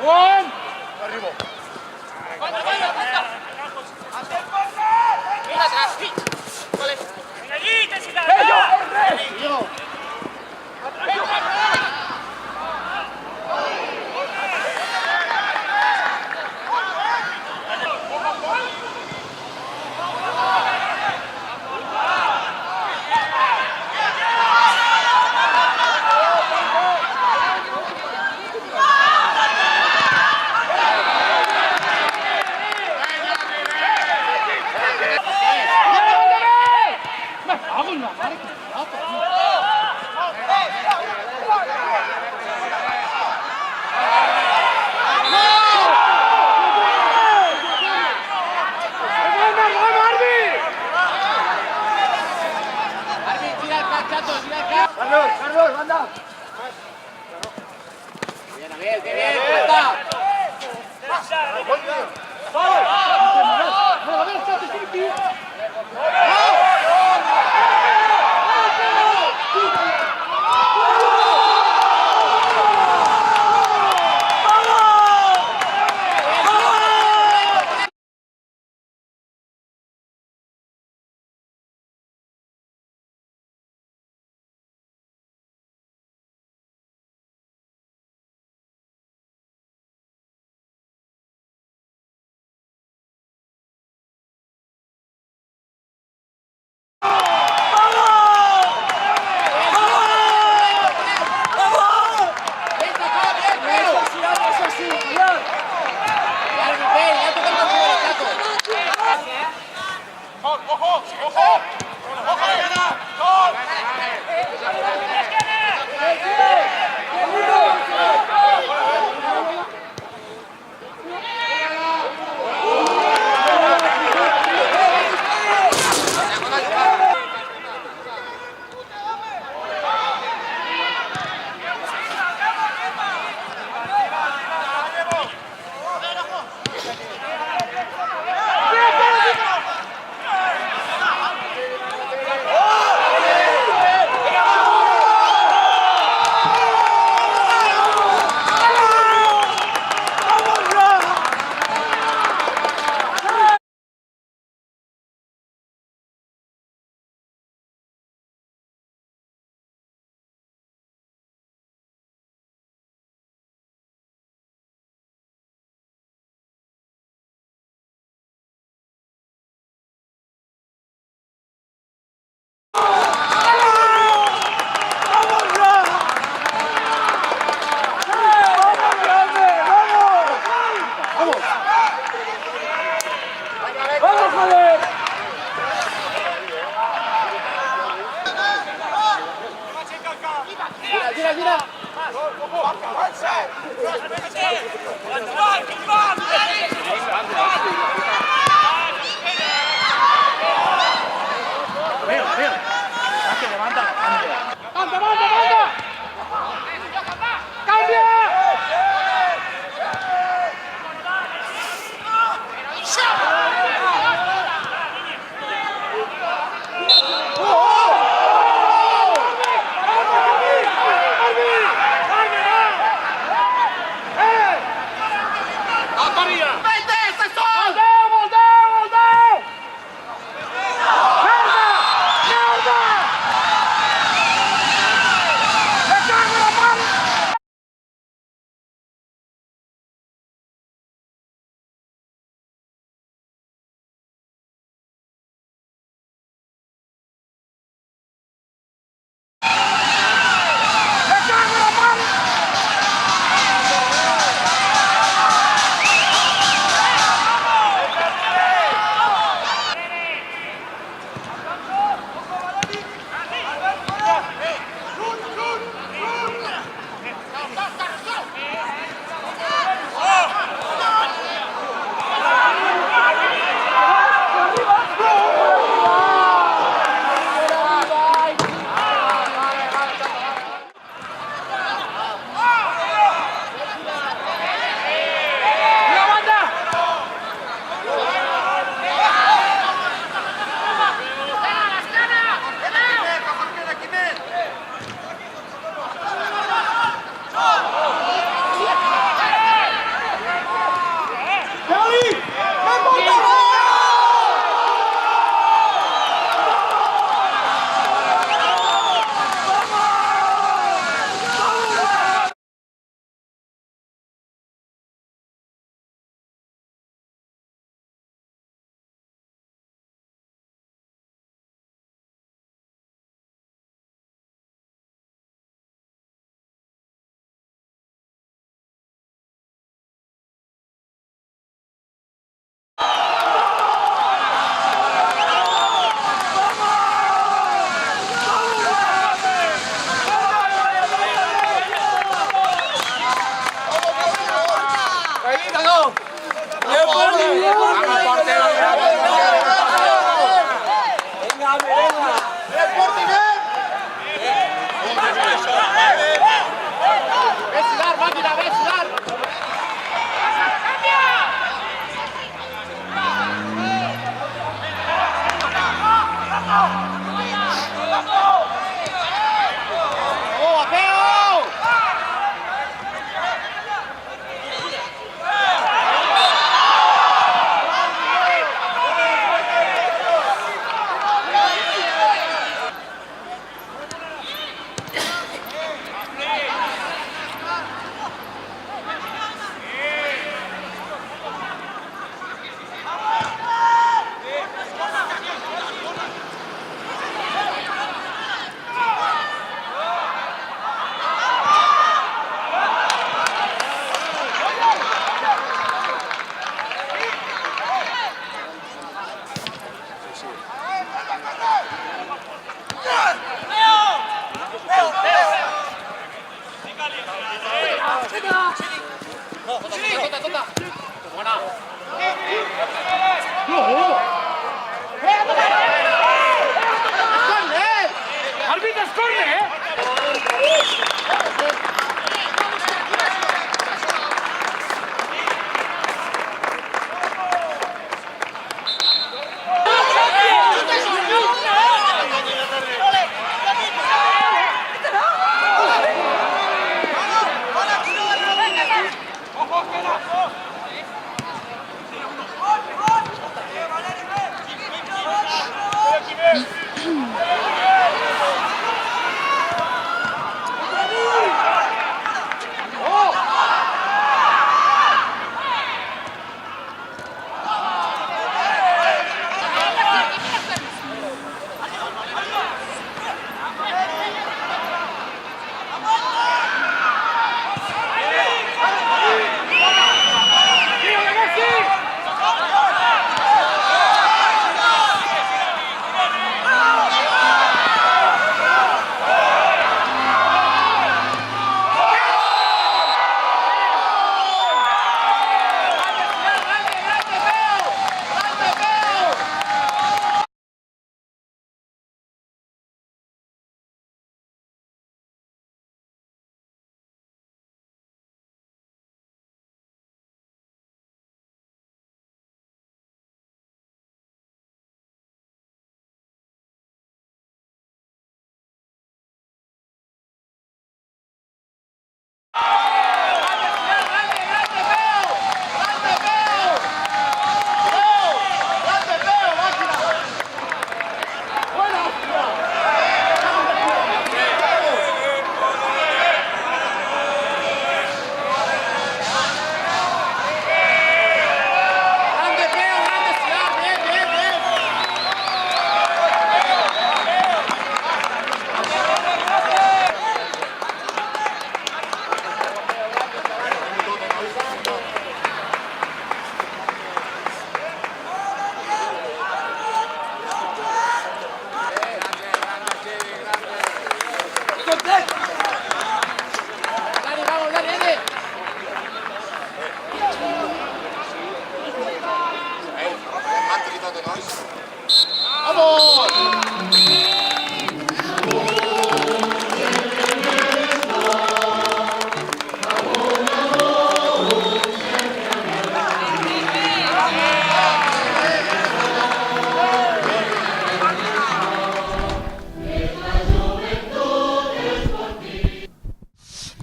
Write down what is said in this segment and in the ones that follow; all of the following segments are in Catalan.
Juan. Arrivo. Vale. Allí, te sigas. Yo. Carlos, anda. Bien, falta. Gira. Veo. Más que levanta. ¡Manda! ¡Cambia! Ves sudar, máquina, ves sudar. ¡Oh, Apeo! Tota. Buena. Arbiters corner, eh?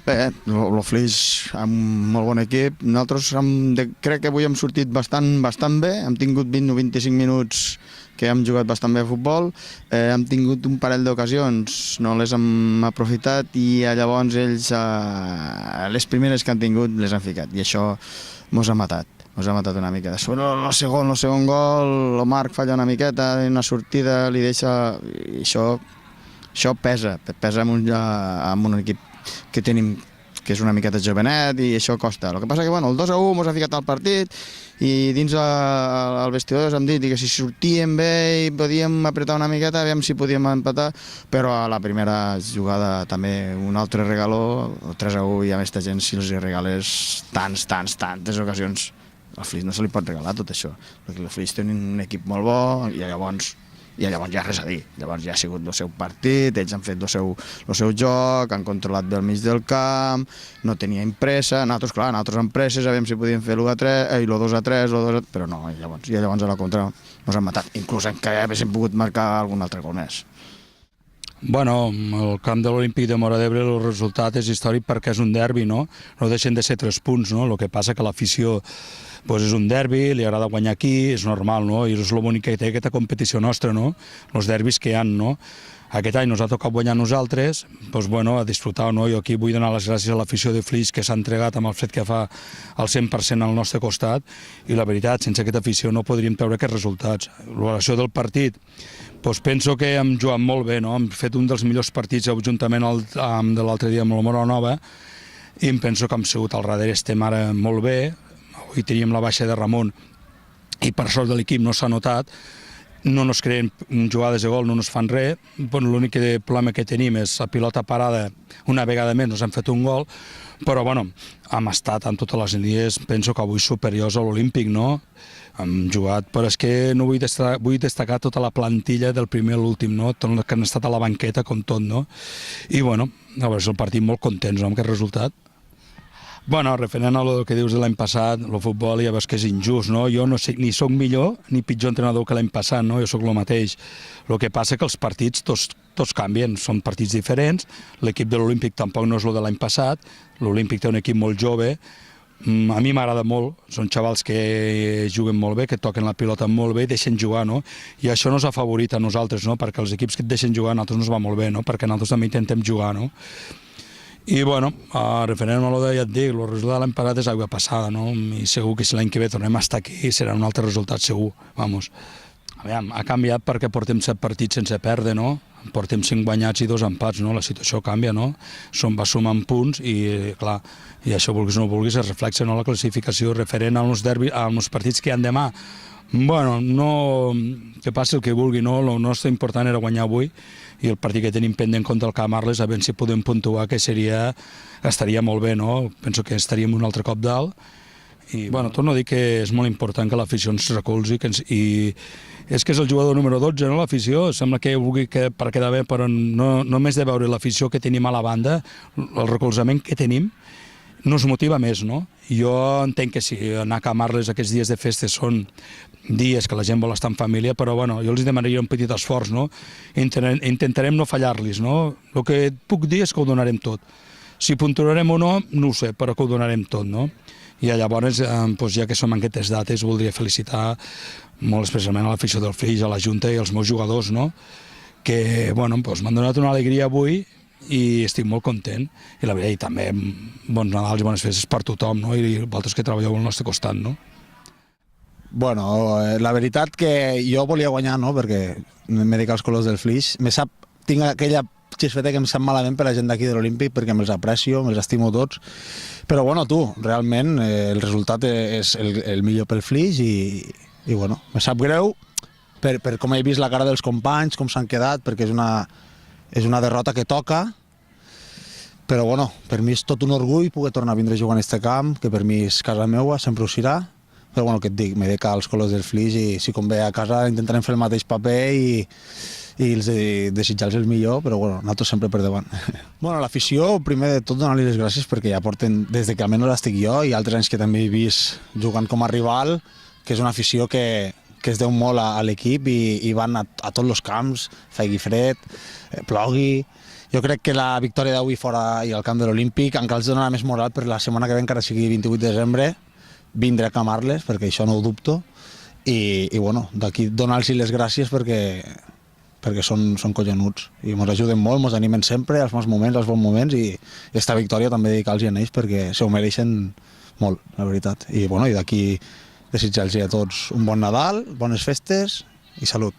Bé, el Flix amb molt bon equip. Nosaltres crec que avui hem sortit bastant bé. Hem tingut 20 o 25 minuts que hem jugat bastant bé a futbol. Hem tingut un parell d'ocasions, no les hem aprofitat i llavors ells les primeres que han tingut les han ficat i això mos ha matat una mica. Després el segon gol, el Marc falla una miqueta, una sortida li deixa... I això pesa amb un equip que tenim que és una miqueta jovenet i això costa. El que passa que bueno, el 2-1 mos ha ficat al partit i dins el vestidor hem dit que si sortíem bé i podíem apretar una miqueta, aviam si podíem empatar, però a la primera jugada també un altre regaló, el 3-1, i a aquesta gent si els regales tantes ocasions, al Flix no se li pot regalar tot això, perquè el Flix té un equip molt bo i llavors ja res a dir, llavors ja ha sigut el seu partit, ells han fet el seu joc, han controlat bé el mig del camp, no tenia pressa, nosaltres amb presses, aviam si podíem fer el 2-3, però no, i llavors a la contra ens han matat, inclús encara haguéssim pogut marcar algun altre gol més. Bueno, el camp de l'Olímpic de Móra d'Ebre el resultat és històric perquè és un derbi, no? No deixen de ser 3 punts, no? El que passa que l'afició és un derbi, li agrada guanyar aquí, és normal, no? I és el bonic que té aquesta competició nostra, no? Els derbis que hi ha, no? Aquest any ens ha tocat guanyar nosaltres, doncs bueno, a disfrutar, no? Jo aquí vull donar les gràcies a l'afició de Flix que s'ha entregat amb el fet que fa el 100% al nostre costat i la veritat, sense aquesta afició no podríem treure aquests resultats. L'oració del partit, doncs penso que hem jugat molt bé, no? Hem fet un dels millors partits juntament de l'altre dia amb el Móra Nova i em penso que hem sigut al darrere, estem ara molt bé, avui teníem la baixa de Ramon i per sort de l'equip no s'ha notat, no ens creen jugades de gol, no ens fan res, l'únic problema que tenim és la pilota parada, una vegada més ens han fet un gol, però bueno, hem estat en totes les línies, penso que avui superiors a l'Olímpic, no? Hem jugat, però és que no vull destacar tota la plantilla del primer a l'últim, no? Tot que han estat a la banqueta, com tot, no? I bueno, és el partit molt contents, no?, amb aquest resultat. Bueno, referent al que dius de l'any passat, el futbol ja veus que és injust, no? Jo no sé, ni soc millor ni pitjor entrenador que l'any passat, no? Jo sóc el mateix. El que passa que els partits tots canvien, són partits diferents, l'equip de l'Olímpic tampoc no és el de l'any passat, l'Olímpic té un equip molt jove, a mi m'agrada molt, són xavals que juguen molt bé, que toquen la pilota molt bé i deixen jugar, no? I això nos ha favorit a nosaltres, no? Perquè els equips que et deixen jugar a nosaltres nos va molt bé, no? Perquè nosaltres també intentem jugar, no? I bueno, referent a allò ja et dic, el resultat de l'any passat és aigua passada, no? I segur que si l'any que ve tornem a estar aquí serà un altre resultat segur, vamos. Aviam, ha canviat perquè portem 7 partits sense perdre, no? Portem 5 guanyats i 2 empats, no? La situació canvia, no? Va sumant punts i, clar, i això vulguis o no vulguis es reflexa en la classificació referent als partits que hi ha demà. Bueno, no, que passi el que vulgui, no? El nostre important era guanyar avui i el partit que tenim pendent contra el Camp Arles, a veure si podem puntuar, que estaria molt bé, no? Penso que estaríem un altre cop dalt. I, bueno, torno a dir que és molt important que l'afició ens recolzi i és que és el jugador número 12, no, l'afició? Sembla que vulgui per quedar bé, però no només de veure l'afició que tenim a la banda, el recolzament que tenim, no es motiva més, no? Jo entenc que si anar a Camp Arles aquests dies de festes són dies que la gent vol estar en família, però bueno, jo els demanaria un petit esforç, no? Intentarem no fallar-los, no? El que puc dir és que ho donarem tot. Si puntuarem o no, no ho sé, però que ho donarem tot, no? I llavors, ja que som en aquestes dates, voldria felicitar molt especialment a l'afició del Flix, a la Junta i als meus jugadors, no? Que, bueno, m'han donat una alegria avui i estic molt content. I la veritat, també bons Nadals i bones festes per tothom, no? I vosaltres que treballeu al nostre costat, no? Bueno, la veritat que jo volia guanyar, no?, perquè m'he dedicat als colors del Flix. Tinc aquella xisfeta que em sap malament per la gent d'aquí de l'Olímpic perquè me'ls aprecio, me'ls estimo tots. Però bueno, realment el resultat és el millor pel Flix i bueno, me sap greu per com he vist la cara dels companys, com s'han quedat, perquè és una derrota que toca, però bueno, per mi és tot un orgull poder tornar a vindre a jugar en aquest camp, que per mi és casa meua, sempre ho serà, però bueno, que et dic, m'he de calar els colors del Flix i si convé a casa intentarem fer el mateix paper i desitjar-los el millor, però bueno, nosaltres sempre per davant. Bueno, l'afició, primer de tot donar-li les gràcies perquè ja porten, des que almenys estic jo i altres anys que també he vist jugant com a rival, que és una afició que es deu molt a l'equip i van a tots els camps, faigui fred, plogui. Jo crec que la victòria d'avui fora i al camp de l'Olímpic encara els donarà més moral per la setmana que ve, encara sigui 28 de desembre, vindre a Camp Arles, perquè això no ho dubto, i bueno, d'aquí donar-los les gràcies perquè són collonuts i ens ajuden molt, ens animen sempre als mals moments, als bons moments, i aquesta victòria també dedicar-los a ells perquè s'ho mereixen molt, la veritat. I bueno, i d'aquí desitjar-los a tots un bon Nadal, bones festes i salut.